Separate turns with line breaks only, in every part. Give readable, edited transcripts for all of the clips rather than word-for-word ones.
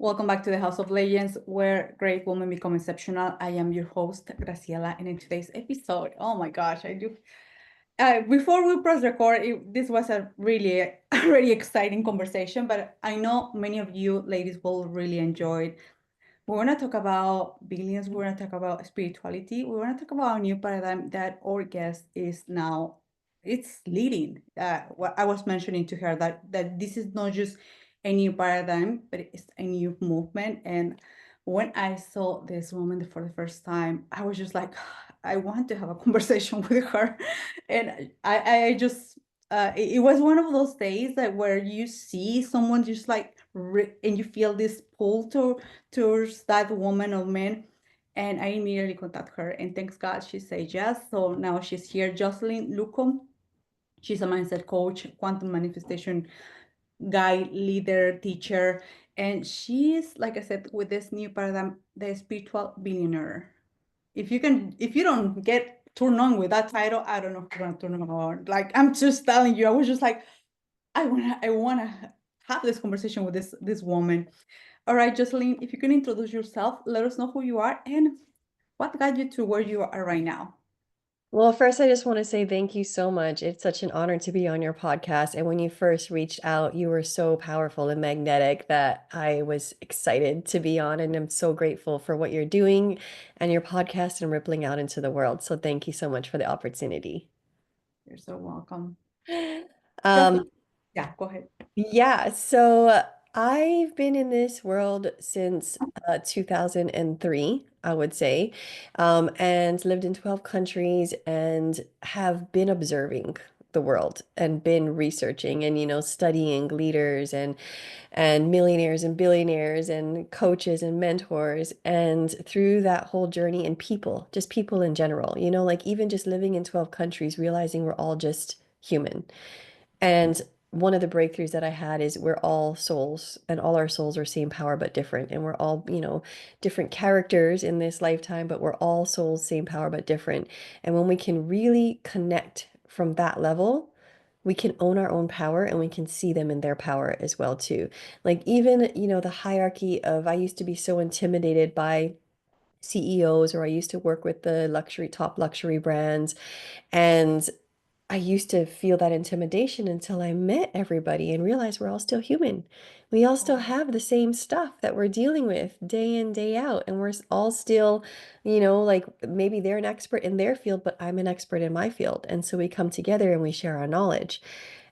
Welcome back to the House of Legends, where great women become exceptional. I am your host, Graciela, and in today's episode, oh my gosh, I do. Before we press record, this was a really, a really exciting conversation, but I know many of you ladies will really enjoy it. We want to talk about billions. We want to talk about spirituality. We want to talk about a new paradigm that our guest is now. It's leading. What I was mentioning to her that this is not just a new paradigm, but it's a new movement. And when I saw this woman for the first time, I was just like, I want to have a conversation with her, and I just it was one of those days that where you see someone just like and you feel this pull towards that woman or man. And I immediately contact her, and thanks God she said yes. So now she's here, Jocelyn Lucum. She's a mindset coach, quantum manifestation guide, leader, teacher, and she's, like I said, with this new paradigm, the spiritual billionaire. If you don't get turned on with that title, I don't know if you're gonna turn on. Like, I'm just telling you, I was just like, I wanna have this conversation with this woman. All right, Jocelyn, if you can introduce yourself, let us know who you are and what got you to where you are right now.
Well, first, I just want to say thank you so much. It's such an honor to be on your podcast. And when you first reached out, you were so powerful and magnetic that I was excited to be on. And I'm so grateful for what you're doing and your podcast and rippling out into the world. So thank you so much for the opportunity.
You're so welcome.
Um,
Jocelyn, yeah, go ahead.
Yeah, so I've been in this world since 2003, I would say, and lived in 12 countries and have been observing the world and been researching and studying leaders and millionaires and billionaires and coaches and mentors, and through that whole journey and people, just people in general, like even just living in 12 countries, realizing we're all just human. And one of the breakthroughs that I had is we're all souls and all our souls are same power but different. And we're all, different characters in this lifetime, but we're all souls, same power but different. And when we can really connect from that level, we can own our own power and we can see them in their power as well too. Like even, the hierarchy of I used to be so intimidated by CEOs, or I used to work with the top luxury brands, and I used to feel that intimidation until I met everybody and realized we're all still human. We all still have the same stuff that we're dealing with day in, day out. And we're all still, like maybe they're an expert in their field, but I'm an expert in my field. And so we come together and we share our knowledge.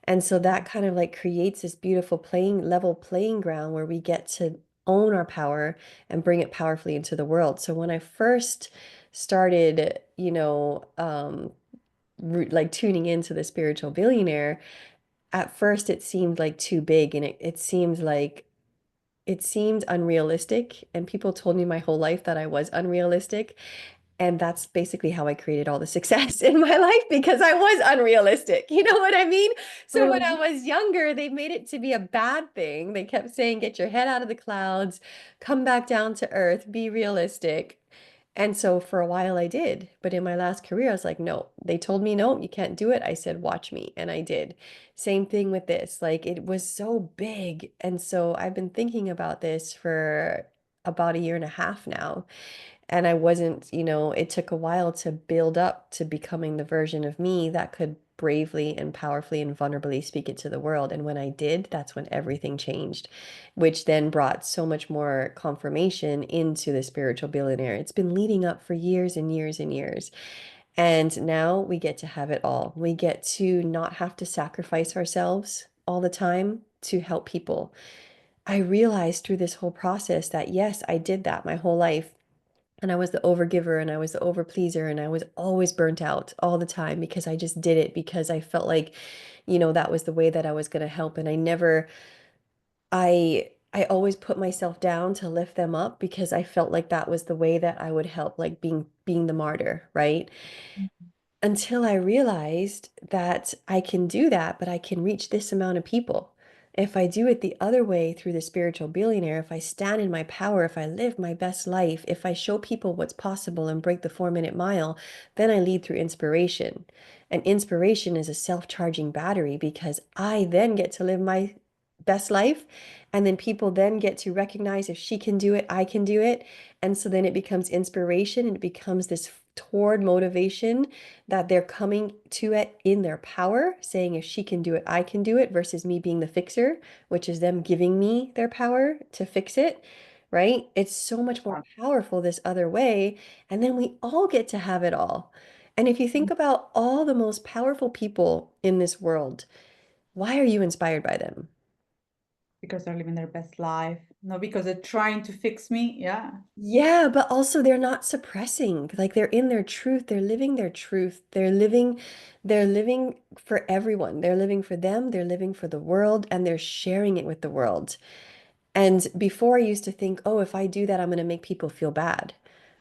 And so that kind of like creates this beautiful level playing ground where we get to own our power and bring it powerfully into the world. So when I first started, like tuning into the spiritual billionaire, at first it seemed like too big, and it seemed unrealistic. And people told me my whole life that I was unrealistic. And that's basically how I created all the success in my life, because I was unrealistic. You know what I mean? So when I
Totally.
was younger, they made it to be a bad thing. They kept saying, get your head out of the clouds, come back down to earth, be realistic. And so for a while I did. But in my last career, I was like, no, they told me, no, you can't do it. I said, watch me. And I did. Same thing with this. Like it was so big. And so I've been thinking about this for about a year and a half now. And I wasn't, it took a while to build up to becoming the version of me that could bravely and powerfully and vulnerably speak it to the world. And when I did, that's when everything changed, which then brought so much more confirmation into the spiritual billionaire. It's been leading up for years and years and years. And now we get to have it all. We get to not have to sacrifice ourselves all the time to help people. I realized through this whole process that yes, I did that my whole life. And I was the overgiver and I was the overpleaser and I was always burnt out all the time because I just did it because I felt like, that was the way that I was going to help. And I always put myself down to lift them up because I felt like that was the way that I would help, like being the martyr, right? Until I realized that I can do that, but I can reach this amount of people. If I do it the other way through the spiritual billionaire, if I stand in my power, if I live my best life, if I show people what's possible and break the 4 minute mile, then I lead through inspiration. And inspiration is a self-charging battery because I then get to live my best life. And then people then get to recognize if she can do it, I can do it. And so then it becomes inspiration and it becomes this toward motivation that they're coming to it in their power, saying if she can do it, I can do it, versus me being the fixer, which is them giving me their power to fix it, right? It's so much more powerful this other way. And then we all get to have it all. And if you think about all the most powerful people in this world, why are you inspired by them?
Because they're living their best life, not because they're trying to fix me. Yeah.
Yeah, but also they're not suppressing. Like they're in their truth. They're living their truth. They're living for everyone. They're living for them, they're living for the world, and they're sharing it with the world. And before I used to think, oh, if I do that, I'm going to make people feel bad,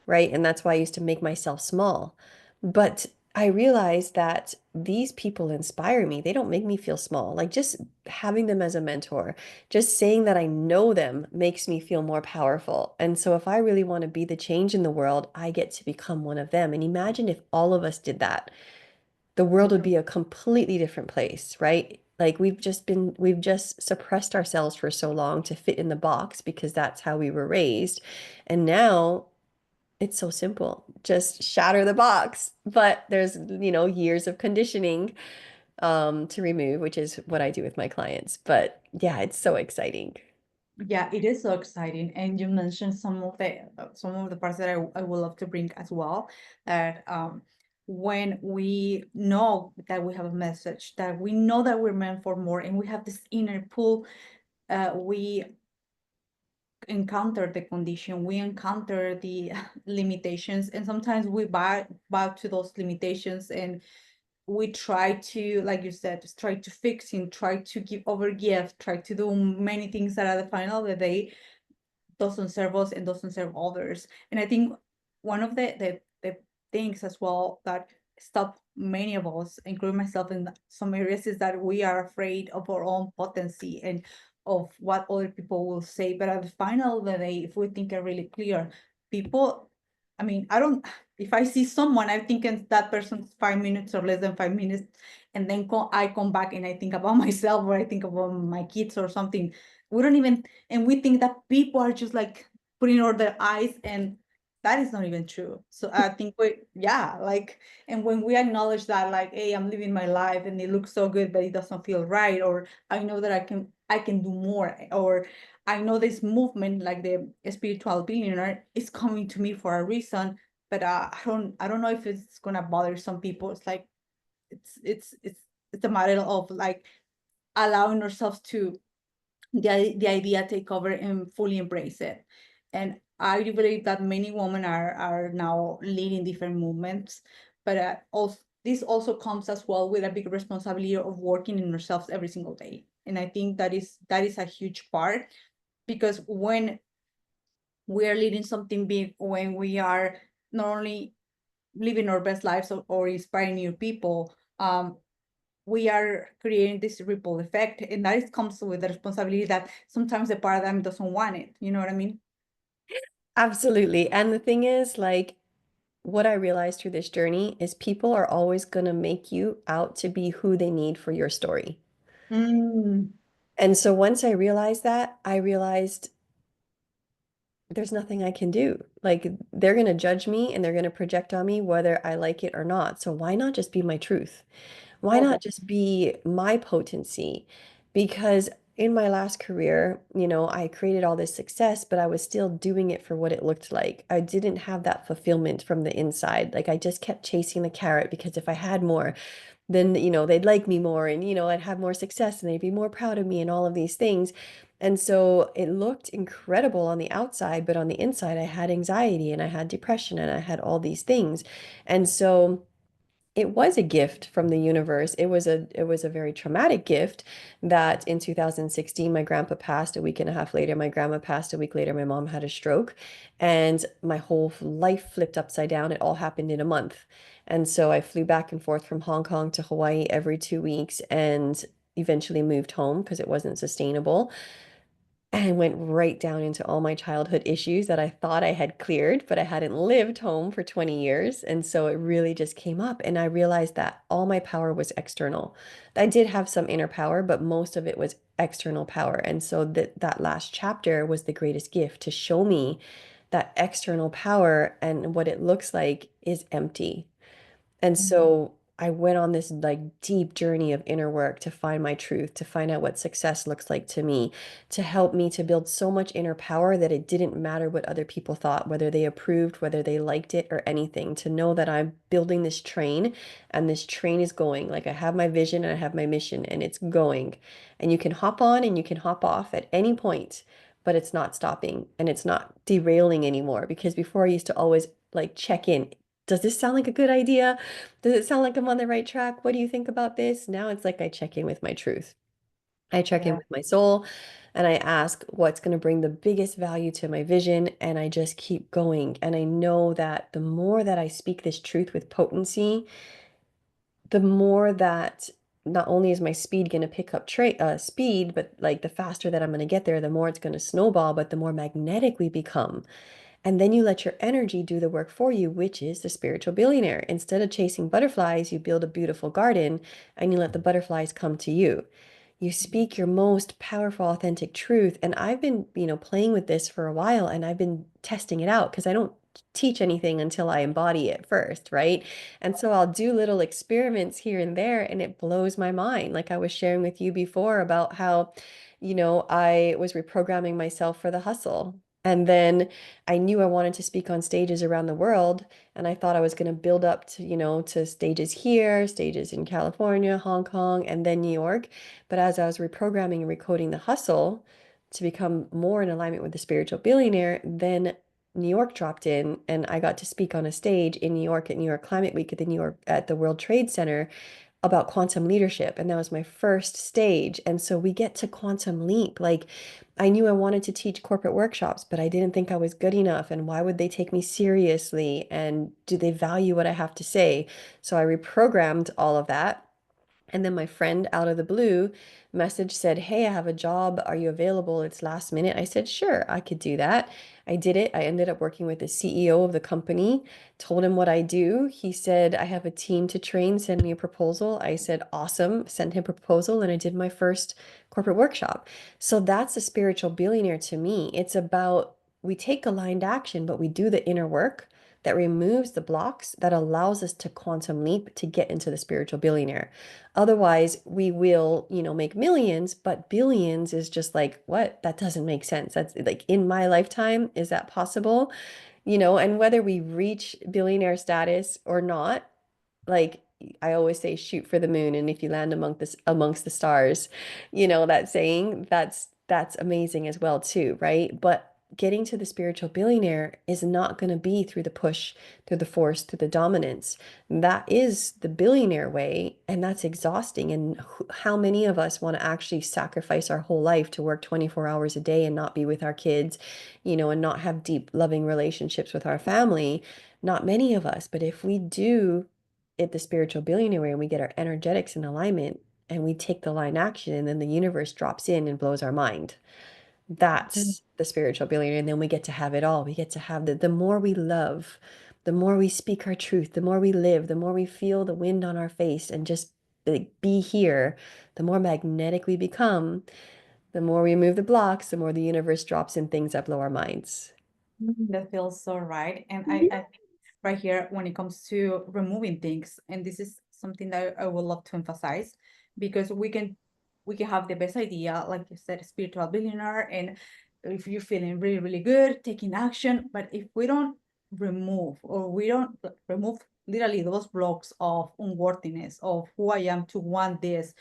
right? And that's why I used to make myself small. But I realized that these people inspire me. They don't make me feel small. Like just having them as a mentor, just saying that I know them makes me feel more powerful. And so if I really want to be the change in the world, I get to become one of them. And imagine if all of us did that, the world would be a completely different place, right? Like we've just suppressed ourselves for so long to fit in the box because that's how we were raised. And now it's so simple. Just shatter the box. But there's, years of conditioning to remove, which is what I do with my clients. But yeah, it's so exciting.
Yeah, it is so exciting. And you mentioned some of the parts that I would love to bring as well. That when we know that we have a message, that we know that we're meant for more, and we have this inner pull, we encounter the condition, we encounter the limitations, and sometimes we bow to those limitations, and we try to, like you said, just try to fix him, try to give over gift, try to do many things that at the final of the day doesn't serve us and doesn't serve others. And I think one of the things as well that stop many of us, including myself in some areas, is that we are afraid of our own potency and of what other people will say. But at the final of the day, if we think are really clear, people, I mean, I don't, if I see someone, I'm thinking that person's 5 minutes or less than 5 minutes, and then I come back and I think about myself, or I think about my kids or something. We don't even, and we think that people are just like putting out their eyes, and that is not even true. So I think yeah, like, and when we acknowledge that, like, hey, I'm living my life and it looks so good, but it doesn't feel right, or I know that I can do more, or I know this movement, like the spiritual billionaire, is coming to me for a reason, but I don't know if it's gonna bother some people. It's like it's a matter of like allowing ourselves to the idea take over and fully embrace it. And I do believe that many women are now leading different movements, but also this also comes as well with a big responsibility of working in ourselves every single day. And I think that is a huge part, because when we are leading something big, when we are not only living our best lives, or inspiring new people, we are creating this ripple effect, and comes with the responsibility that sometimes the paradigm doesn't want it. You know what I mean?
Absolutely. And the thing is, like, what I realized through this journey is people are always going to make you out to be who they need for your story.
Mm.
And so once I realized that, I realized there's nothing I can do. Like they're going to judge me and they're going to project on me whether I like it or not. So why not just be my truth? Why
Oh,
not just be my potency? Because in my last career, I created all this success, but I was still doing it for what it looked like. I didn't have that fulfillment from the inside. Like I just kept chasing the carrot because if I had more, then they'd like me more, and I'd have more success and they'd be more proud of me and all of these things. And so it looked incredible on the outside, but on the inside I had anxiety and I had depression and I had all these things. And so it was a gift from the universe. It was a very traumatic gift that in 2016 my grandpa passed a week and a half later, my grandma passed a week later, my mom had a stroke, and my whole life flipped upside down. It all happened in a month. And so I flew back and forth from Hong Kong to Hawaii every 2 weeks and eventually moved home because it wasn't sustainable, and went right down into all my childhood issues that I thought I had cleared, but I hadn't lived home for 20 years. And so it really just came up. And I realized that all my power was external. I did have some inner power, but most of it was external power. And so that last chapter was the greatest gift to show me that external power and what it looks like is empty. And so I went on this like deep journey of inner work to find my truth, to find out what success looks like to me, to help me to build so much inner power that it didn't matter what other people thought, whether they approved, whether they liked it or anything, to know that I'm building this train and this train is going. Like I have my vision and I have my mission and it's going. And you can hop on and you can hop off at any point, but it's not stopping and it's not derailing anymore. Because before I used to always like check in. Does this sound like a good idea? Does it sound like I'm on the right track? What do you think about this? Now it's like I check in with my truth. I check in
Yeah.
with my soul and I ask what's going to bring the biggest value to my vision. And I just keep going. And I know that the more that I speak this truth with potency, the more that not only is my speed going to pick up speed, but like the faster that I'm going to get there, the more it's going to snowball, but the more magnetic we become. And then you let your energy do the work for you, which is the spiritual billionaire. Instead of chasing butterflies, you build a beautiful garden and you let the butterflies come to you. You speak your most powerful, authentic truth. And I've been, playing with this for a while and I've been testing it out because I don't teach anything until I embody it first, right? And so I'll do little experiments here and there and it blows my mind. Like I was sharing with you before about how, I was reprogramming myself for the hustle. And then I knew I wanted to speak on stages around the world, and I thought I was going to build up to, to stages here, stages in California, Hong Kong, and then New York. But as I was reprogramming and recoding the hustle to become more in alignment with the spiritual billionaire, then New York dropped in, and I got to speak on a stage in New York at New York Climate Week at the World Trade Center about quantum leadership. And that was my first stage. And so we get to quantum leap. Like I knew I wanted to teach corporate workshops, but I didn't think I was good enough. And why would they take me seriously? And do they value what I have to say? So I reprogrammed all of that. And then my friend out of the blue message said, "Hey, I have a job. Are you available? It's last minute." I said, "Sure, I could do that." I did it. I ended up working with the CEO of the company, told him what I do. He said, "I have a team to train. Send me a proposal." I said, "Awesome." Sent him a proposal and I did my first corporate workshop. So that's a spiritual billionaire to me. It's about we take aligned action, but we do the inner work that removes the blocks that allows us to quantum leap to get into the spiritual billionaire. Otherwise, we will, make millions, but billions is just like, what? That doesn't make sense. That's like in my lifetime, is that possible? And whether we reach billionaire status or not, like I always say, shoot for the moon, and if you land amongst the stars, that saying, that's amazing as well too, right? But getting to the spiritual billionaire is not going to be through the push, through the force, through the dominance. That is the billionaire way, and that's exhausting. And how many of us want to actually sacrifice our whole life to work 24 hours a day and not be with our kids, and not have deep, loving relationships with our family? Not many of us, but if we do it the spiritual billionaire way and we get our energetics in alignment and we take the line action and then the universe drops in and blows our mind.
Mm.
That's the spiritual billionaire. And then we get to have it all. We get to have the more we love, the more we speak our truth, the more we live, the more we feel the wind on our face and just like, be here, the more magnetic we become, the more we remove the blocks, the more the universe drops in things that blow our minds.
That feels so right. And I think right here, when it comes to removing things, and this is something that I would love to emphasize, because we can have the best idea, like you said, spiritual billionaire, and if you're feeling really, really good, taking action, but if we don't remove or we don't remove literally those blocks of unworthiness of who I am to want this,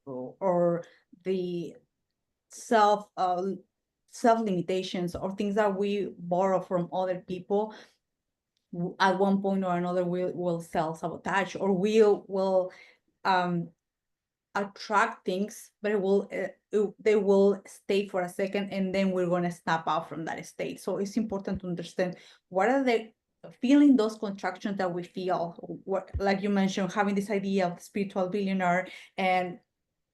or the self self limitations or things that we borrow from other people, at one point or another will self sabotage, or will um attract things, but they will stay for a second and then we're going to snap out from that state. So it's important to understand what are the feeling, those contractions that we feel, what, like you mentioned, having this idea of spiritual billionaire, and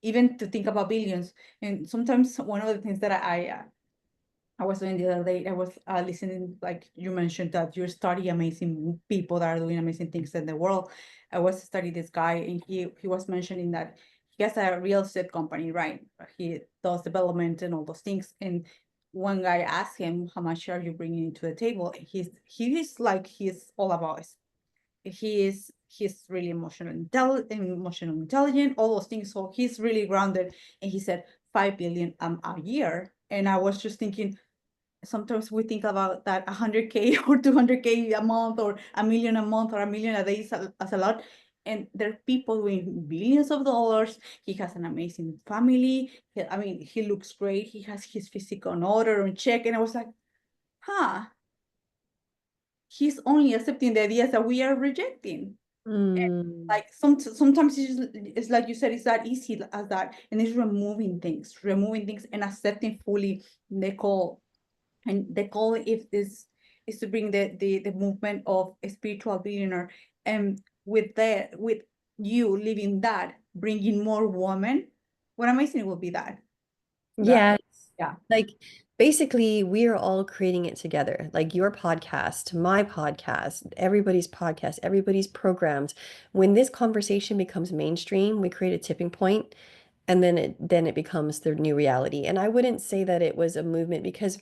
even to think about billions. And sometimes one of the things that I was doing the other day, I was listening, like you mentioned, that you study amazing people that are doing amazing things in the world. I was studying this guy, and he was mentioning that he has a real estate company, right? He does development and all those things. And one guy asked him, how much are you bringing to the table? He's like, he's all about it. He's really emotional intelligent, all those things. So he's really grounded. And he said 5 billion a year. And I was just thinking, sometimes we think about that 100K or 200K a month or a million a month or a million a day as a lot. And there are people with billions of dollars. He has an amazing family. I mean, he looks great. He has his physical in order and check. And I was like, huh, he's only accepting the ideas that we are rejecting. And
Mm.
like sometimes it's like you said, it's that easy as that. And it's removing things and accepting fully the call. And the goal is to bring the movement of a spiritual billionaire, and with you living that, bringing more women. What amazing will be that, right?
Yes.
Yeah.
Like basically, we are all creating it together. Like your podcast, my podcast, everybody's programs. When this conversation becomes mainstream, we create a tipping point, and then it becomes the new reality. And I wouldn't say that it was a movement because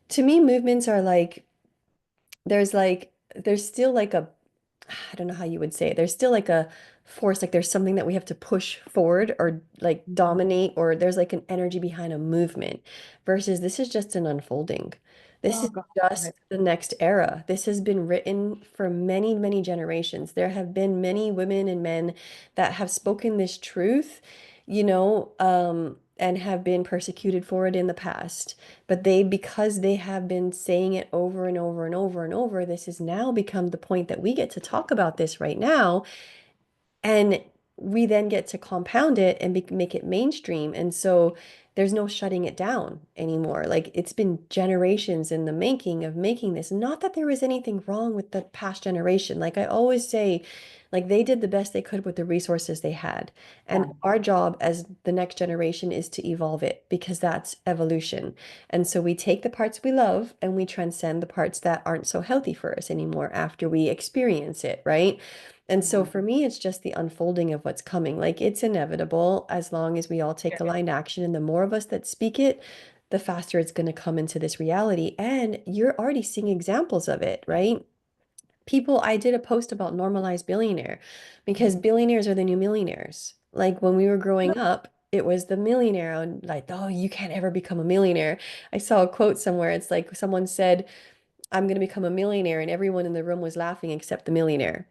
to me, movements are there's still like a I don't know how you would say it. There's still like a force, like there's something that we have to push forward or like dominate, or there's like an energy behind a movement versus this is just an unfolding. This
Oh
is
God.
just the next era. This has been written for many, many generations. There have been many women and men that have spoken this truth, and have been persecuted for it in the past. But because they have been saying it over and over and over and over, this has now become the point that we get to talk about this right now. And we then get to compound it and make it mainstream. And so there's no shutting it down anymore. Like it's been generations in the making of making this. Not that there was anything wrong with the past generation. Like I always say, like they did the best they could with the resources they had.
Yeah.
And our job as the next generation is to evolve it because that's evolution. And so we take the parts we love and we transcend the parts that aren't so healthy for us anymore after we experience it, right? And so for me, it's just the unfolding of what's coming. Like it's inevitable as long as we all take
Yeah.
aligned action. And the more of us that speak it, the faster it's going to come into this reality. And you're already seeing examples of it, right? I did a post about normalized billionaire because billionaires are the new millionaires. Like when we were growing up, it was the millionaire, and like, oh, you can't ever become a millionaire. I saw a quote somewhere. It's like someone said, I'm going to become a millionaire, and everyone in the room was laughing except the millionaire.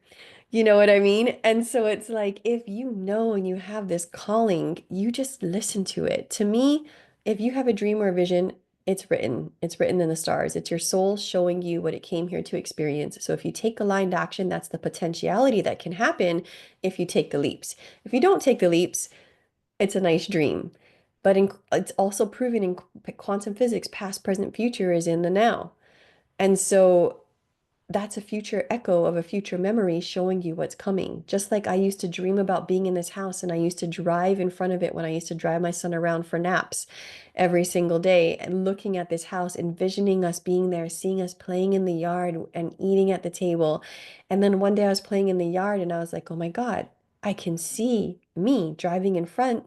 You know what I mean? And so it's like, if you know and you have this calling, you just listen to it. To me, if you have a dream or a vision, it's written. It's written in the stars. It's your soul showing you what it came here to experience. So if you take aligned action, that's the potentiality that can happen if you take the leaps. If you don't take the leaps, it's a nice dream. But it's also proven in quantum physics, past, present, future is in the now. And so that's a future echo of a future memory showing you what's coming. Just like I used to dream about being in this house and I used to drive in front of it when I used to drive my son around for naps every single day and looking at this house, envisioning us being there, seeing us playing in the yard and eating at the table. And then one day I was playing in the yard and I was like, oh my God, I can see me driving in front,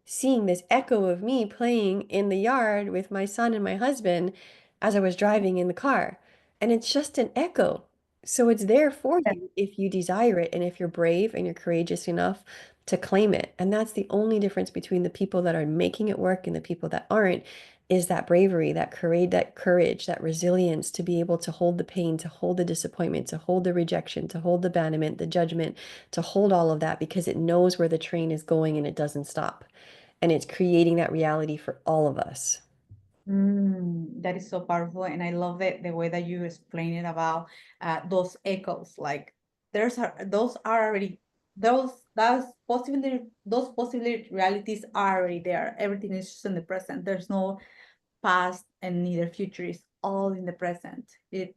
seeing this echo of me playing in the yard with my son and my husband as I was driving in the car. And it's just an echo. So it's there for you if you desire it and if you're brave and you're courageous enough to claim it. And that's the only difference between the people that are making it work and the people that aren't, is that bravery, that courage, that resilience to be able to hold the pain, to hold the disappointment, to hold the rejection, to hold the abandonment, the judgment, to hold all of that because it knows where the train is going and it doesn't stop, and it's creating that reality for all of us.
That is so powerful, and I love it the way that you explain it about those echoes. Like those are already those possibility realities are already there. Everything is just in the present. There's no past and neither future. Is all in the present. It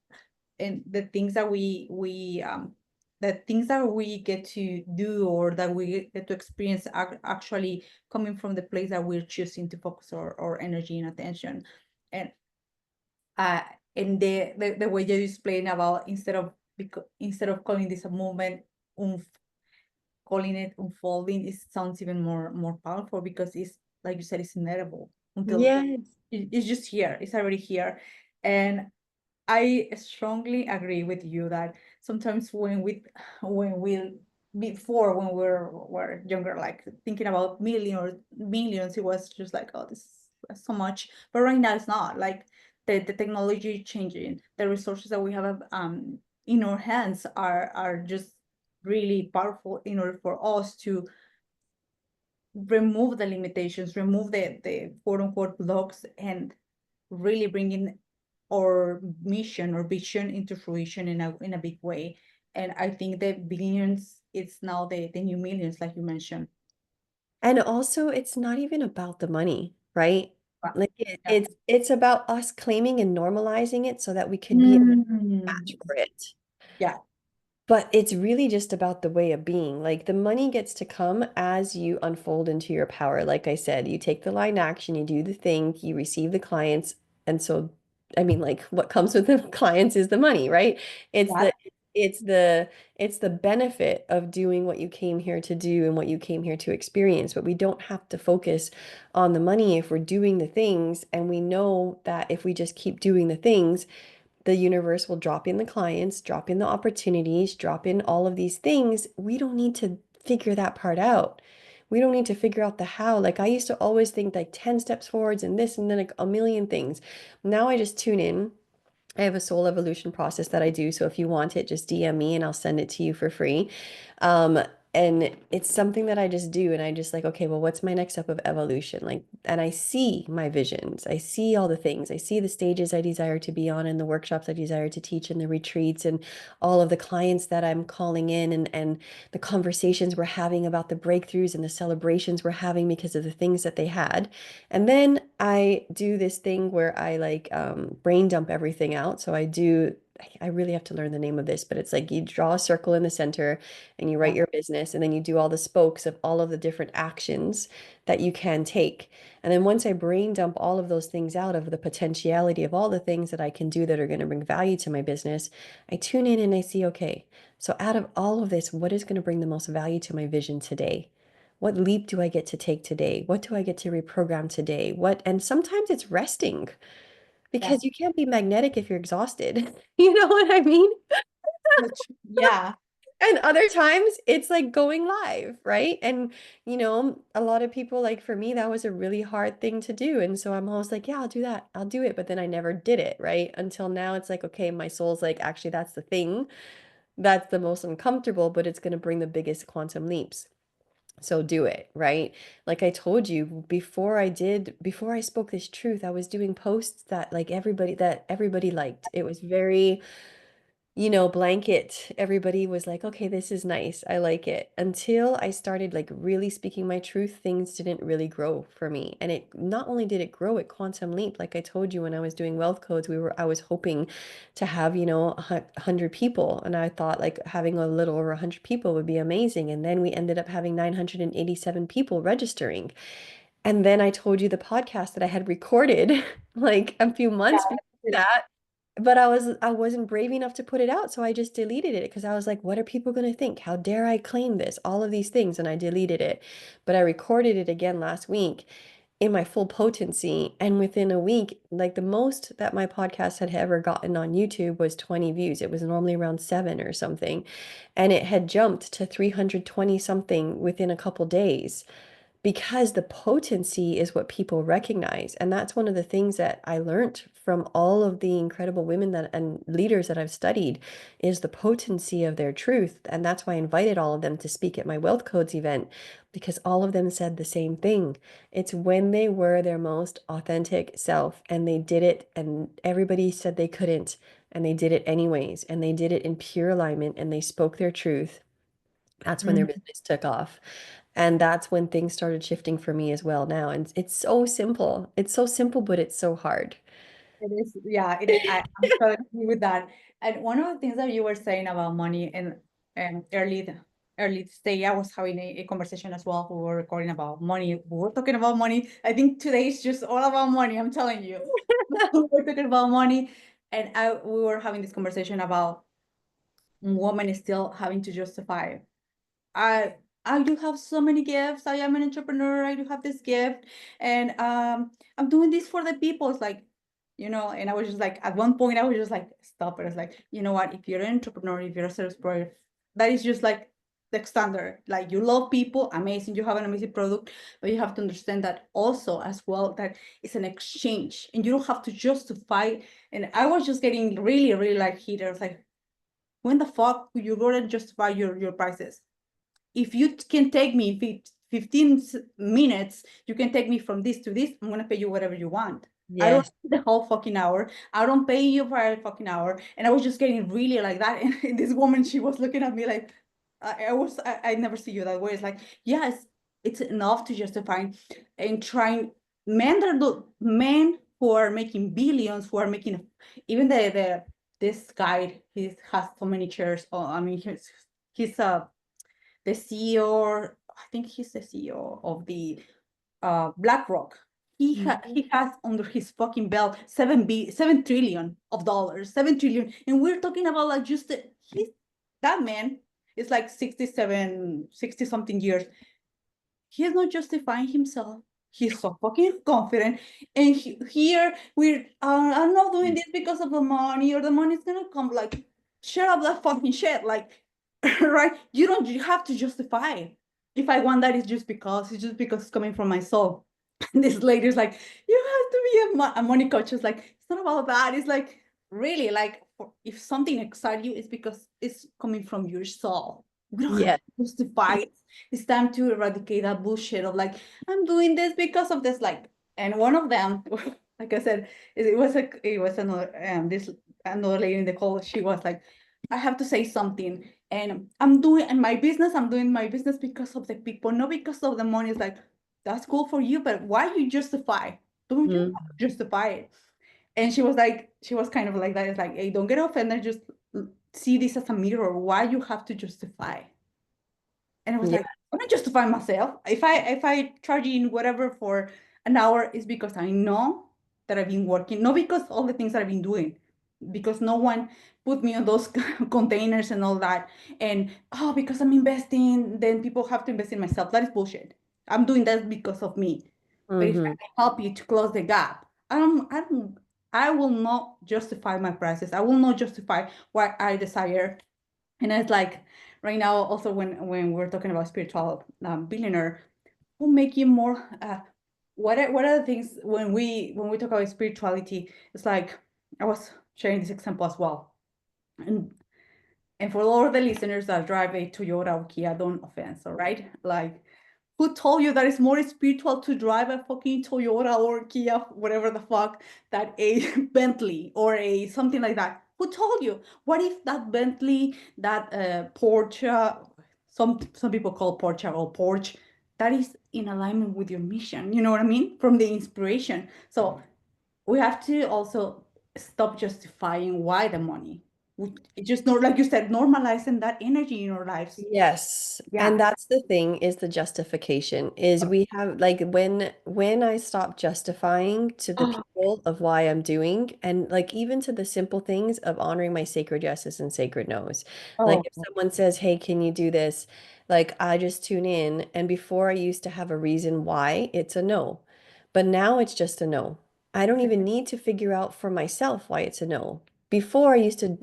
and the things that we get to do or that we get to experience are actually coming from the place that we're choosing to focus our energy and attention. And uh and the way you explain about instead of calling this a movement, oomph, calling it unfolding, it sounds even more powerful because it's like you said, it's inevitable until
Yes.
it's just here. It's already here, and I strongly agree with you that sometimes when we before when were younger, like thinking about millions, it was just like, oh, this is so much. But right now it's not. Like the technology changing, the resources that we have in our hands are just really powerful in order for us to remove the limitations, remove the quote unquote blocks, and really bringing our mission or vision into fruition in a big way. And I think that billions, it's now the new millions, like you mentioned.
And also, it's not even about the money, right?
Wow.
Like
Yeah.
it's about us claiming and normalizing it so that we could be a match
Mm.
for it.
Yeah.
But it's really just about the way of being. Like the money gets to come as you unfold into your power. Like I said, you take the line action, you do the thing, you receive the clients. And so, I mean, like what comes with the clients is the money, right? It's
Yeah.
the it's the it's the benefit of doing what you came here to do and what you came here to experience. But we don't have to focus on the money if we're doing the things. And we know that if we just keep doing the things, the universe will drop in the clients, drop in the opportunities, drop in all of these things. We don't need to figure that part out. We don't need to figure out the how. Like I used to always think like 10 steps forwards and this and then like a million things. Now I just tune in. I have a soul evolution process that I do. So if you want it, just DM me and I'll send it to you for free. Um, and it's something that I just do. And I just like, okay, well, what's my next step of evolution? Like, and I see my visions. I see all the things. I see the stages I desire to be on and the workshops I desire to teach and the retreats and all of the clients that I'm calling in and the conversations we're having about the breakthroughs and the celebrations we're having because of the things that they had. And then I do this thing where I like brain dump everything out. So I really have to learn the name of this, but it's like you draw a circle in the center and you write
Yeah.
your business, and then you do all the spokes of all of the different actions that you can take. And then once I brain dump all of those things out of the potentiality of all the things that I can do that are going to bring value to my business, I tune in and I see, okay, so out of all of this, what is going to bring the most value to my vision today? What leap do I get to take today? What do I get to reprogram today? And sometimes it's resting
Yeah.
because you can't be magnetic if you're exhausted. You know what I mean?
Yeah.
And other times it's like going live, right? And, a lot of people, like for me, that was a really hard thing to do. And so I'm always like, yeah, I'll do that. I'll do it. But then I never did it, right? Until now it's like, okay, my soul's like, actually, that's the thing. That's the most uncomfortable, but it's going to bring the biggest quantum leaps. So do it, right? Like I told you before I spoke this truth, I was doing posts that everybody liked. It was very, blanket. Everybody was like, okay, this is nice. I like it. Until I started like really speaking my truth, things didn't really grow for me. And it not only did it grow, it quantum leap. Like I told you when I was doing wealth codes, I was hoping to have, 100 people. And I thought like having a little over 100 people would be amazing. And then we ended up having 987 people registering. And then I told you the podcast that I had recorded like a few months before
Yeah.
that, but I wasn't brave enough to put it out, so I just deleted it because I was like, what are people going to think? How dare I claim this? All of these things, and I deleted it. But I recorded it again last week in my full potency, and within a week, like the most that my podcast had ever gotten on YouTube was 20 views. It was normally around 7 or something, and it had jumped to 320 something within a couple days because the potency is what people recognize. And that's one of the things that I learned from all of the incredible women that and leaders that I've studied is the potency of their truth. And that's why I invited all of them to speak at my Wealth Codes event because all of them said the same thing. It's when they were their most authentic self and they did it and everybody said they couldn't and they did it anyways and they did it in pure alignment and they spoke their truth. That's when their
Mhm.
business took off. And that's when things started shifting for me as well now. And it's so simple. It's so simple, but it's so hard.
It is, yeah, it is. I'm totally agree with that. And one of the things that you were saying about money and early today, I was having a conversation as well. We were recording about money. We were talking about money. I think today is just all about money. I'm telling you, we're talking about money, and we were having this conversation about women still having to justify. I do have so many gifts. I am an entrepreneur. I do have this gift, and I'm doing this for the people. It's like, and I was just like, at one point, I was just like, stop it. It's like, you know what? If you're an entrepreneur, if you're a service provider, that is just like the standard. Like you love people, amazing. You have an amazing product, but you have to understand that also as well that it's an exchange, and you don't have to justify. And I was just getting really, really like heated. It's like, when the fuck you go and justify your prices? If you can take me 15 minutes, you can take me from this to this, I'm gonna pay you whatever you want. I don't
Yes.
need the whole fucking hour. I don't pay you for a fucking hour. And I was just getting really like that. And this woman, she was looking at me like, I never see you that way. It's like, yes, it's enough to justify and trying men that do men who are making billions, who are making even this guy, he has so many shares. Oh, I mean, he's the CEO, I think he's the CEO of the BlackRock.
Mhm.
He has under his fucking belt 7 trillion of dollars, 7 trillion, and we're talking about like just he's that man is like 67, 60 something years. He is not justifying himself. He's so fucking confident. And here we're, I'm not doing this because of the money or the money's gonna come. Like, shut up that fucking shit. Like, right? You have to justify. If I want that, it's just because it's coming from my soul. And this lady's like, you have to be a money coach. It's like, it's not about that. It's like, really, like, if something excites you, it's because it's coming from your soul. We don't have
Yeah.
to justify it. It's time to eradicate that bullshit of like, I'm doing this because of this. Like, and one of them, like I said, it was another this another lady in the call. She was like, I have to say something, and I'm doing my business because of the people, not because of the money. It's like, that's cool for you, but why you justify? Don't you
Mm.
justify it? And she was kind of like that. It's like, hey, don't get offended. Just see this as a mirror. Why you have to justify? And I was
Yeah.
like, I'm not justifying myself. If I charge in whatever for an hour, is because I know that I've been working, not because all the things that I've been doing, because no one put me on those containers and all that. And oh, because I'm investing, then people have to invest in myself. That is bullshit. I'm doing that because of me. But if I
Hmm.
can help you to close the gap, I will not justify my prices. I will not justify what I desire. And it's like right now, also when we're talking about spiritual billionaire, who make you more. What are the things when we talk about spirituality? It's like I was sharing this example as well, and for all the listeners that drive a Toyota or Kia, don't offense, all right? Like, who told you that it's more spiritual to drive a fucking Toyota or Kia, whatever the fuck, that a Bentley or a something like that? Who told you? What if that Bentley, that Porsche, some people call Porsche or Porsche, that is in alignment with your mission? You know what I mean? From the inspiration. So we have to also stop justifying why the money. It just not like you said, normalizing that energy in our lives.
Yes.
Yeah.
And that's the thing is the justification is we have like when I stop justifying to the
Oh,
people of why I'm doing and like even to the simple things of honoring my sacred yeses and sacred nos. Like
oh,
if someone says, "Hey, can you do this?" Like I just tune in and before I used to have a reason why it's a no. But now it's just a no. I don't even need to figure out for myself why it's a no. Before I used to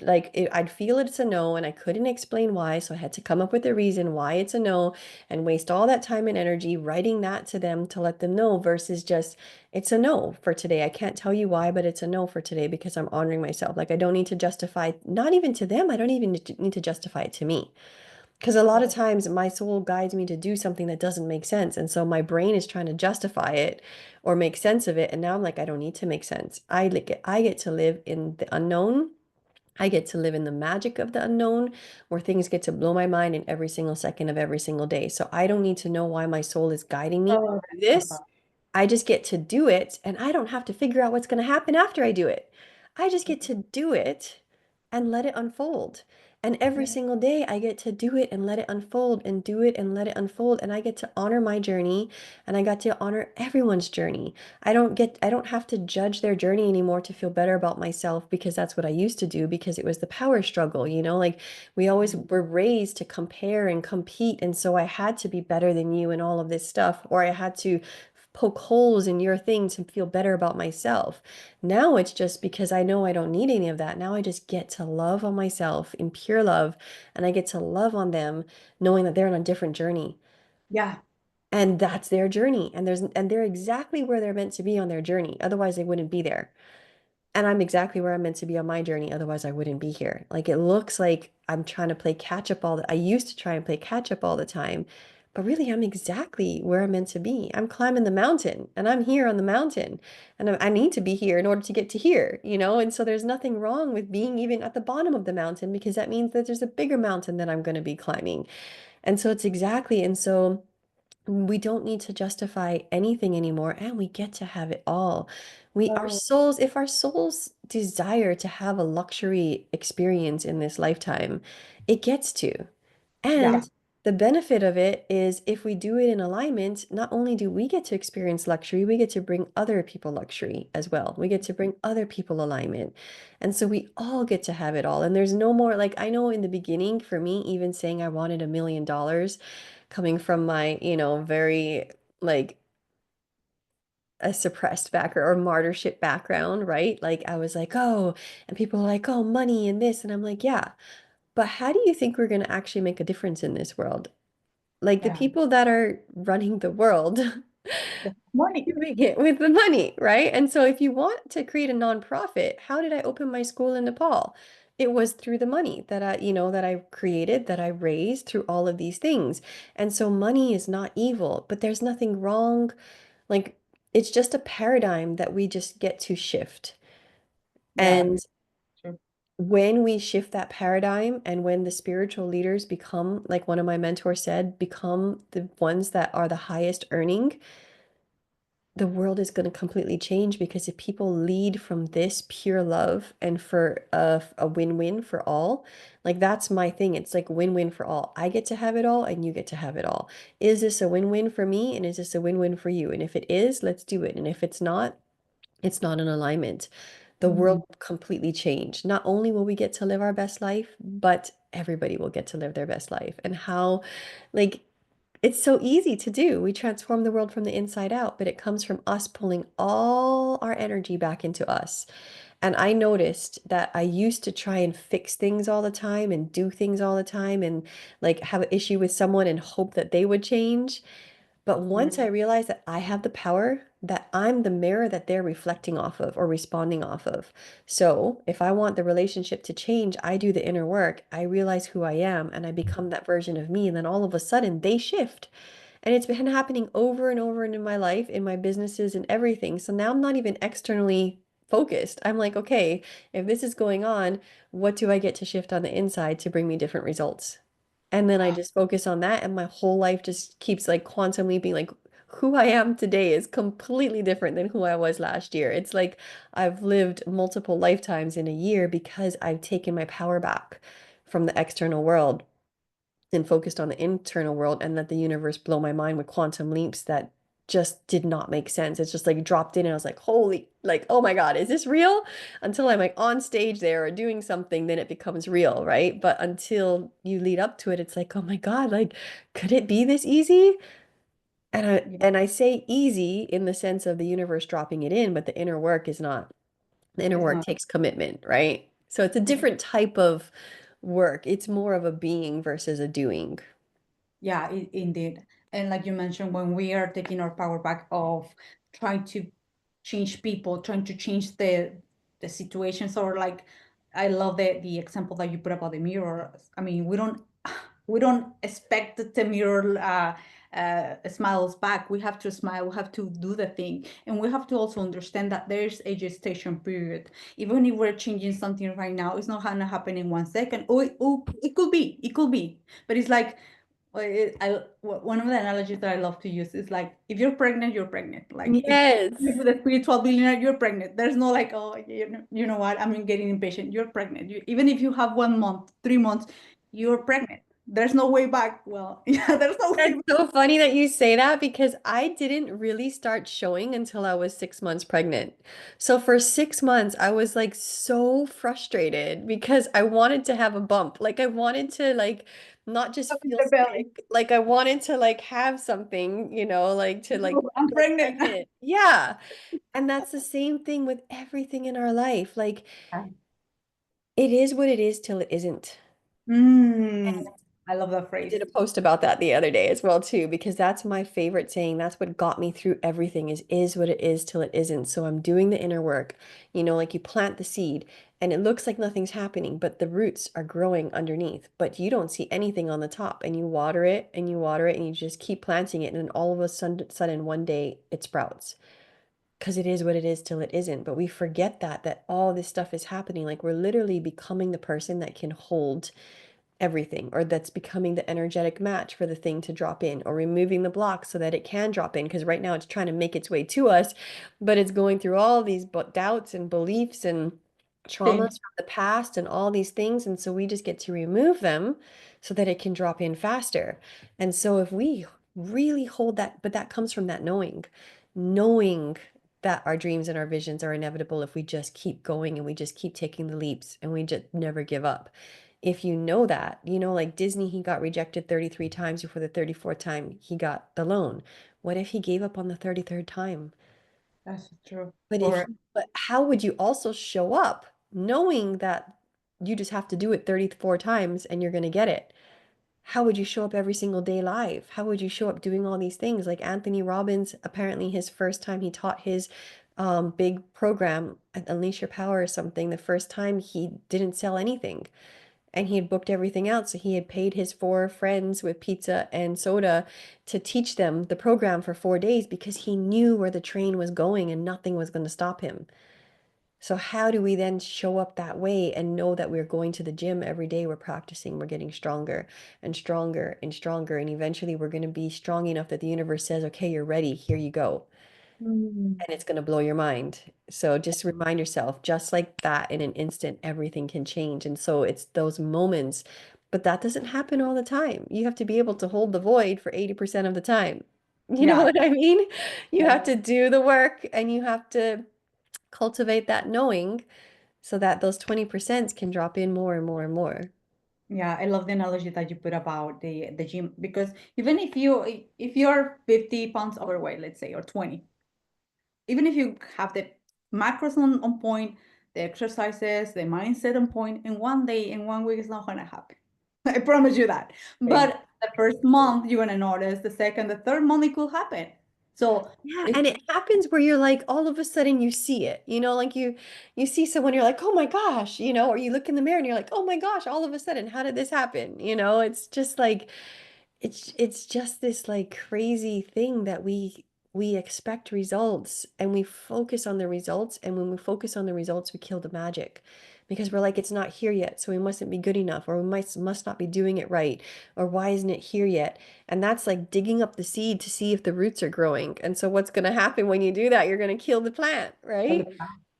I'd feel it's a no and I couldn't explain why, so I had to come up with a reason why it's a no and waste all that time and energy writing that to them to let them know versus just it's a no for today. I can't tell you why, but it's a no for today because I'm honoring myself. Like I don't need to justify, not even to them, I don't even need to justify it to me. Because a lot of times my soul guides me to do something that doesn't make sense. And so my brain is trying to justify it or make sense of it. And now I'm like, I don't need to make sense. I get to live in the unknown. I get to live in the magic of the unknown where things get to blow my mind in every single second of every single day. So I don't need to know why my soul is guiding me
oh,
to do this. I just get to do it and I don't have to figure out what's going to happen after I do it. I just get to do it and let it unfold. And every
Yeah.
single day I get to do it and let it unfold and do it and let it unfold. And I get to honor my journey and I got to honor everyone's journey. I don't have to judge their journey anymore to feel better about myself because that's what I used to do because it was the power struggle, you know, like we always were raised to compare and compete. And so I had to be better than you and all of this stuff, or I had to poke holes in your thing to feel better about myself. Now it's just because I know I don't need any of that. Now I just get to love on myself in pure love and I get to love on them knowing that they're on a different journey.
Yeah.
And that's their journey. And they're exactly where they're meant to be on their journey. Otherwise they wouldn't be there. And I'm exactly where I'm meant to be on my journey. Otherwise, I wouldn't be here. Like it looks like I'm trying to play catch up I used to try and play catch up all the time, but really I'm exactly where I'm meant to be. I'm climbing the mountain and I'm here on the mountain and I need to be here in order to get to here, you know? And so there's nothing wrong with being even at the bottom of the mountain because that means that there's a bigger mountain that I'm going to be climbing. And so it's exactly, and so we don't need to justify anything anymore, and we get to have it all. Our
Oh,
souls, if our souls desire to have a luxury experience in this lifetime, it gets to.
yeah.
And the benefit of it is if we do it in alignment, not only do we get to experience luxury, we get to bring other people luxury as well. We get to bring other people alignment. And so we all get to have it all. And there's no more, like, I know in the beginning, for me, even saying I wanted $1 million coming from my, you know, very like a suppressed background or martyrship background, right? Like I was like, oh, and people are like, oh, money and this. And I'm like, yeah, but how do you think we're going to actually make a difference in this world? Like the
Yeah.
people that are running the world
The money.
doing it with the money, right? And so if you want to create a nonprofit, how did I open my school in Nepal? It was through the money that I, you know, that I created, that I raised through all of these things. And so money is not evil, but there's nothing wrong. Like it's just a paradigm that we just get to shift.
Yeah.
And
True.
when we shift that paradigm and when the spiritual leaders become, like one of my mentors said, become the ones that are the highest earning, the world is going to completely change because if people lead from this pure love and for a win-win for all, like that's my thing. It's like win-win for all. I get to have it all and you get to have it all. Is this a win-win for me and is this a win-win for you? And if it is, let's do it. And if it's not in alignment. The world
Mhm.
will completely change. Not only will we get to live our best life, but everybody will get to live their best life. And how, like, it's so easy to do. We transform the world from the inside out, but it comes from us pulling all our energy back into us. And I noticed that I used to try and fix things all the time and do things all the time and like have an issue with someone and hope that they would change. But once I
Mhm.
realized that I have the power, that I'm the mirror that they're reflecting off of or responding off of. So if I want the relationship to change, I do the inner work. I realize who I am and I become that version of me. And then all of a sudden they shift. And it's been happening over and over in my life, in my businesses and everything. So now I'm not even externally focused. I'm like, okay, if this is going on, what do I get to shift on the inside to bring me different results? And then I just focus on that, and my whole life just keeps like quantum leaping. Like who I am today is completely different than who I was last year. It's like I've lived multiple lifetimes in a year because I've taken my power back from the external world and focused on the internal world and let the universe blow my mind with quantum leaps that just did not make sense. It's just like dropped in and I was like, holy, like, oh my God, is this real? Until I'm like on stage there or doing something, then it becomes real, right? But until you lead up to it, it's like, oh my God, like, could it be this easy?
Yeah.
And I say easy in the sense of the universe dropping it in, but the inner work is not. The inner
It's
work
not.
takes commitment, right? So it's a different type of work. It's more of a being versus a doing.
Yeah, indeed. And like you mentioned, when we are taking our power back of trying to change people, trying to change the situations, or like I love the example that you put about the mirror. I mean, we don't expect the mirror smiles back. We have to smile. We have to do the thing, and we have to also understand that there's a gestation period. Even if we're changing something right now, it's not gonna happen in 1 second. Or it could be, but it's like One of the analogies that I love to use is like, if you're pregnant, you're pregnant. Like if you're
Yes.
with a spiritual billionaire, you're pregnant. There's no like, oh, you know what? I'm getting impatient. You're pregnant. Even if you have 1 month, 3 months, you're pregnant. There's no way back. Well, yeah, there's no way
That's
back.
so funny that you say that because I didn't really start showing until I was 6 months pregnant. So for 6 months, I was like so frustrated because I wanted to have a bump. Like I wanted to like not just
In
feel
the belly.
sick. Like I wanted to like have something, like to like
I'm
feel
pregnant.
pregnant. Yeah. And that's the same thing with everything in our life. Like it is what it is till it isn't.
Mm, I love that
I
phrase.
did a post about that the other day as well too, because that's my favorite saying. That's what got me through everything is what it is till it isn't. So I'm doing the inner work, like you plant the seed and it looks like nothing's happening, but the roots are growing underneath, but you don't see anything on the top and you water it and you water it and you just keep planting it. And then all of a sudden one day it sprouts because it is what it is till it isn't. But we forget that all this stuff is happening. Like we're literally becoming the person that can hold everything, or that's becoming the energetic match for the thing to drop in, or removing the block so that it can drop in. Because right now it's trying to make its way to us, but it's going through all these doubts and beliefs and traumas
Same.
from the past and all these things. And so we just get to remove them so that it can drop in faster. And so if we really hold that, but that comes from that knowing that our dreams and our visions are inevitable if we just keep going and we just keep taking the leaps and we just never give up. If you know that, like Disney, he got rejected 33 times before the 34th time he got the loan. What if he gave up on the 33rd time?
That's true.
But how would you also show up knowing that you just have to do it 34 times and you're going to get it? How would you show up every single day live? How would you show up doing all these things? Like Anthony Robbins, apparently his first time he taught his big program, Unleash Your Power or something, the first time he didn't sell anything and he had booked everything out. So he had paid his four friends with pizza and soda to teach them the program for 4 days because he knew where the train was going and nothing was going to stop him. So how do we then show up that way and know that we're going to the gym every day, we're practicing, we're getting stronger and stronger and stronger, and eventually we're going to be strong enough that the universe says, okay, you're ready, here you go.
Mm,
And it's going to blow your mind. So just remind yourself, just like that, in an instant, everything can change. And so it's those moments, but that doesn't happen all the time. You have to be able to hold the void for 80% of the time. You know
yeah.
what I mean? You
Yeah.
have to do the work and you have to cultivate that knowing so that those 20% can drop in more and more and more.
Yeah, I love the analogy that you put about the gym, because even if you're 50 pounds overweight, let's say, or 20, even if you have the macros on point, the exercises, the mindset on point, in one day, in 1 week, it's not gonna happen. I promise you that. But the first
Exactly.
month you're gonna notice, the second, the third month it could happen. So
Yeah,
it's
and it happens where you're like all of a sudden you see it, like you see someone, you're like, oh my gosh, or you look in the mirror and you're like, oh my gosh, all of a sudden, how did this happen? It's just like it's just this like crazy thing that we expect results and we focus on the results, and when we focus on the results we kill the magic because we're like it's not here yet, so we mustn't be good enough, or we must not be doing it right, or why isn't it here yet? And that's like digging up the seed to see if the roots are growing. And so what's going to happen when you do that? You're going to kill the plant, right?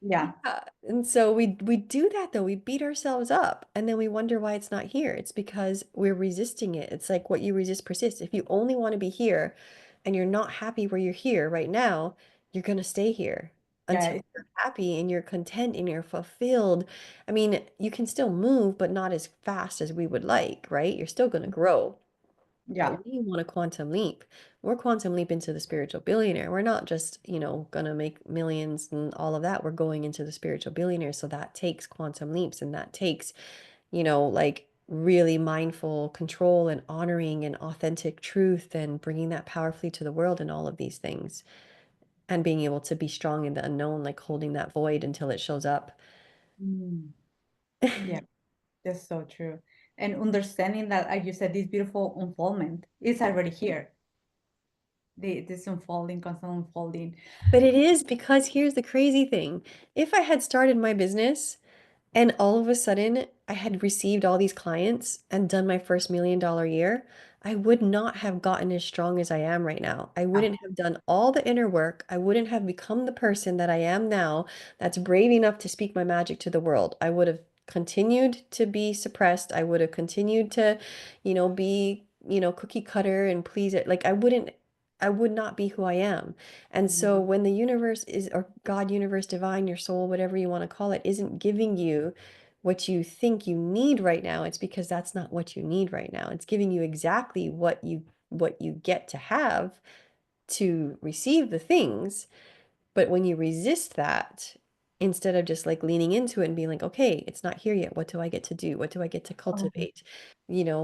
yeah,
Yeah. And so we do that though. We beat ourselves up and then we wonder why it's not here. It's because we're resisting it. It's like what you resist persists. If you only want to be here and you're not happy where you're here right now, you're going to stay here until
yeah,
you're happy and you're content and you're fulfilled. I mean, you can still move, but not as fast as we would like, right? You're still going to grow.
yeah.
But we want a quantum leap. We're quantum leap into the spiritual billionaire. We're not just, gonna make millions and all of that. We're going into the spiritual billionaire. So that takes quantum leaps and that takes, like really mindful control and honoring and authentic truth and bringing that powerfully to the world and all of these things. And being able to be strong in the unknown, like holding that void until it shows up.
Mm, yeah, that's so true. And understanding that, like you said, this beautiful unfoldment is already here. This unfolding, constant unfolding.
But it is because here's the crazy thing. If I had started my business, and all of a sudden, I had received all these clients and done my first $1 million year, I would not have gotten as strong as I am right now. I wouldn't have done all the inner work. I wouldn't have become the person that I am now that's brave enough to speak my magic to the world. I would have continued to be suppressed. I would have continued to, be, cookie cutter and please it. Like I would not be who I am. And so when the universe is, or God, universe, divine, your soul, whatever you want to call it, isn't giving you what you think you need right now, it's because that's not what you need right now. It's giving you exactly what you get to have to receive the things. But when you resist that, instead of just like leaning into it and being like, okay, it's not here yet. What do I get to do? What do I get to
Oh,
cultivate?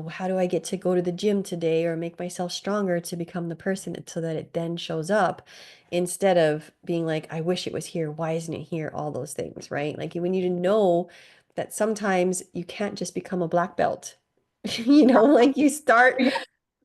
How do I get to go to the gym today or make myself stronger to become the person so that it then shows up instead of being like, I wish it was here. Why isn't it here? All those things, right? Like we need to know that sometimes you can't just become a black belt. Like you start
yeah.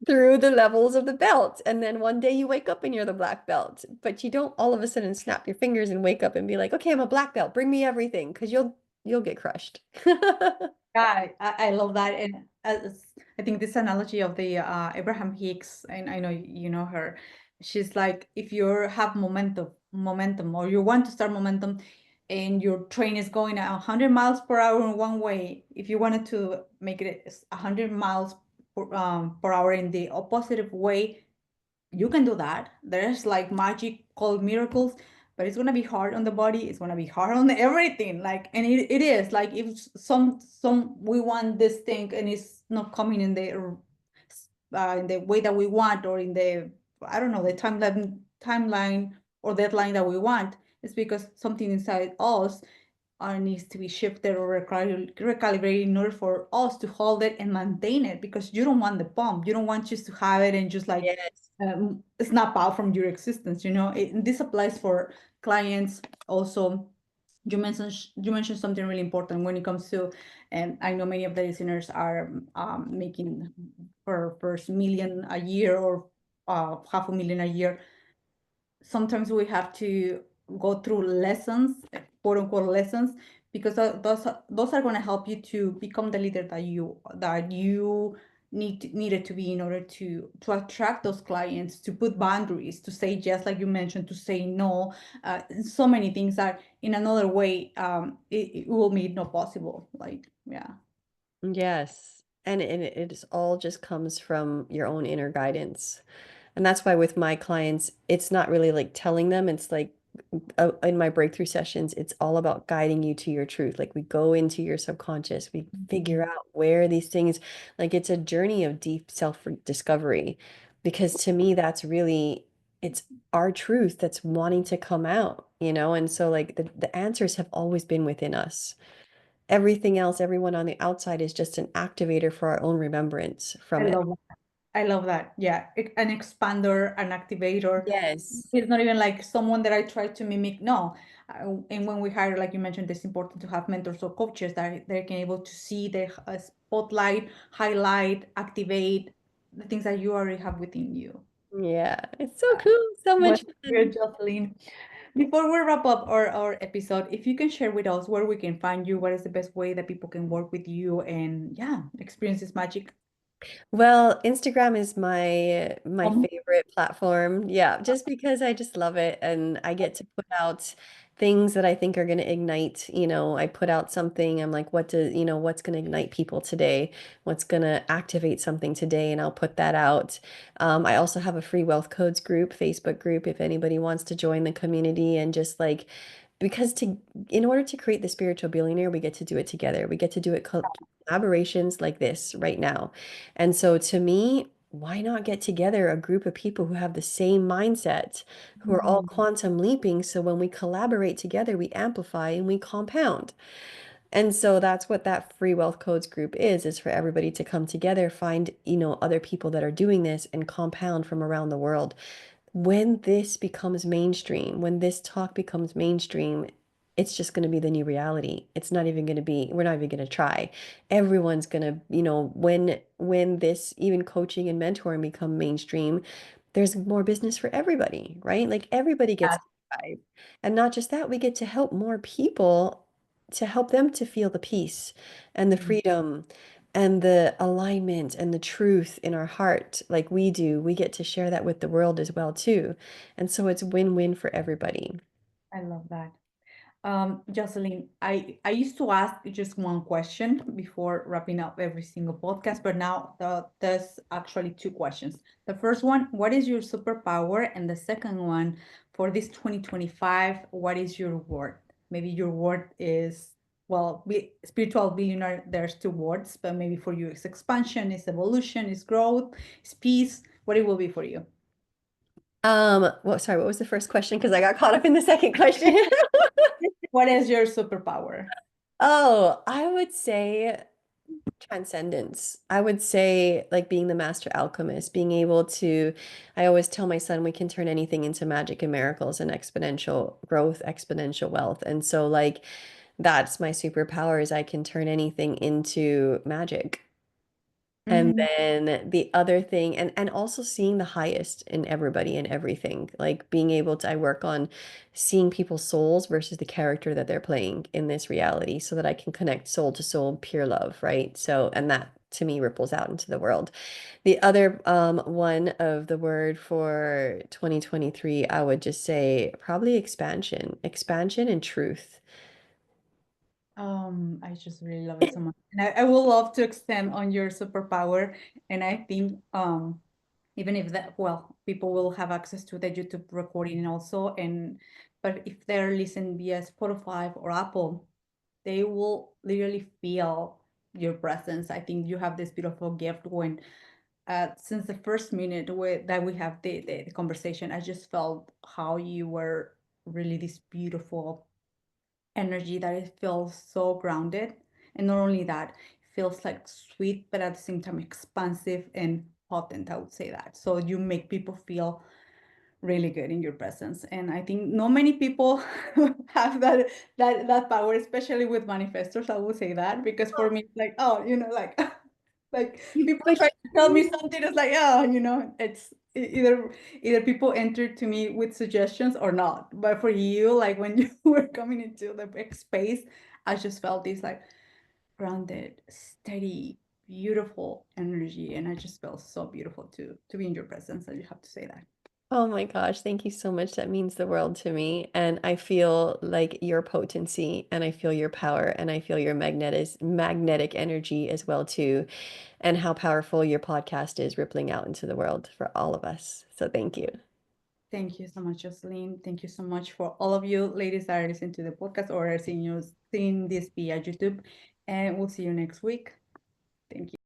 through the levels of the belt. And then one day you wake up and you're the black belt, but you don't all of a sudden snap your fingers and wake up and be like, okay, I'm a black belt, bring me everything, because you'll get crushed.
Yeah, I love that. And I think this analogy of the Abraham Hicks, and I know you know her, she's like, if you have momentum, or you want to start momentum, and your train is going at 100 miles per hour in one way, if you wanted to make it 100 miles per hour in the opposite way, you can do that. There's like magic called miracles, but it's gonna be hard on the body. It's gonna be hard on everything. Like, and it is like if some we want this thing and it's not coming in the way that we want, or in the, I don't know, the timeline or deadline that we want. It's because something inside us needs to be shifted or recalibrated in order for us to hold it and maintain it, because you don't want the pump. You don't want just to have it and just like
Yes.
snap out from your existence. This applies for clients also. You mentioned something really important when it comes to, and I know many of the listeners are making for first million a year, or half a million a year. Sometimes we have to go through lessons, quote unquote lessons, because those are going to help you to become the leader that you needed to be in order to attract those clients, to put boundaries, to say yes, like you mentioned, to say no. So many things that in another way, it will be not possible. Like, yeah.
Yes. And it is all just comes from your own inner guidance. And that's why with my clients, it's not really like telling them, it's like in my breakthrough sessions, it's all about guiding you to your truth. Like we go into your subconscious, we figure
Mhm.
out where these things, like it's a journey of deep self-discovery. Because to me, that's really, it's our truth that's wanting to come out. And so like the answers have always been within us. Everything else, everyone on the outside is just an activator for our own remembrance
I
from it.
love I love that. Yeah. An expander, an activator.
Yes.
It's not even like someone that I try to mimic. No. And when we hire, like you mentioned, it's important to have mentors or coaches that they can able to see the spotlight, highlight, activate the things that you already have within you.
Yeah. It's so cool. So
Well,
much
good,
fun.
Jocelyn. Before we wrap up our episode, if you can share with us where we can find you, what is the best way that people can work with you and, yeah, experience this magic?
Well, Instagram is my
Um,
favorite platform. Yeah, just because I just love it and I get to put out things that I think are going to ignite, I put out something, I'm like, what's going to ignite people today? What's going to activate something today? And I'll put that out. I also have a free wealth codes group, Facebook group, if anybody wants to join the community and just like because in order to create the spiritual billionaire, we get to do it together. We get to do it collaborations like this right now. And so to me, why not get together a group of people who have the same mindset, who are all
mm,
quantum leaping? So when we collaborate together, we amplify and we compound. And so that's what that free wealth codes group is for everybody to come together, find, other people that are doing this and compound from around the world. When this becomes mainstream, when this talk becomes mainstream, it's just going to be the new reality. It's not even going to be, we're not even going to try. Everyone's going to, when this even coaching and mentoring become mainstream, there's more business for everybody, right? Like everybody gets
yeah.
to thrive. And not just that, we get to help more people to help them to feel the peace and the freedom and the alignment and the truth in our heart like we do, we get to share that with the world as well too. And so it's win-win for everybody.
I love that. Jocelyn, I used to ask just one question before wrapping up every single podcast, but now there's actually two questions. The first one, what is your superpower? And the second one, for this 2025, what is your word? Maybe your word is, well, spiritual billionaire, there's two words, but maybe for you it's expansion, it's evolution, it's growth, it's peace. What it will be for you?
Well, sorry, what was the first question? Because I got caught up in the second question.
What is your superpower?
Oh, I would say transcendence. I would say like being the master alchemist, being able to, I always tell my son we can turn anything into magic and miracles and exponential growth, exponential wealth. And so like that's my superpower is I can turn anything into magic. And
Mm,
then the other thing, and also seeing the highest in everybody and everything, like being able to, I work on seeing people's souls versus the character that they're playing in this reality so that I can connect soul to soul, pure love, right? So, and that to me ripples out into the world. The other one of the word for 2023, I would just say probably expansion, expansion and truth.
I just really love it so much. And I would love to extend on your superpower. And I think even if that, well, people will have access to the YouTube recording also. And but if they're listening via Spotify or Apple, they will literally feel your presence. I think you have this beautiful gift when since the first minute that we have the conversation, I just felt how you were really this beautiful energy that it feels so grounded. And not only that, it feels like sweet, but at the same time expansive and potent, I would say that. So you make people feel really good in your presence. And I think not many people have that power, especially with manifestors, I will say that, because for me, it's like, oh, like like people
But
try to tell me something, it's like, oh, it's either people enter to me with suggestions or not. But for you, like when you were coming into the big space, I just felt this like grounded, steady, beautiful energy. And I just felt so beautiful to be in your presence. I just have to say that.
oh my gosh, thank you so much. That means the world to me. And I feel like your potency and I feel your power and I feel your magnetic energy as well too, and how powerful your podcast is rippling out into the world for all of us. So thank you.
Thank you so much, Jocelyn. Thank you so much for all of you ladies that are listening to the podcast or are seeing this via YouTube. And we'll see you next week. Thank you.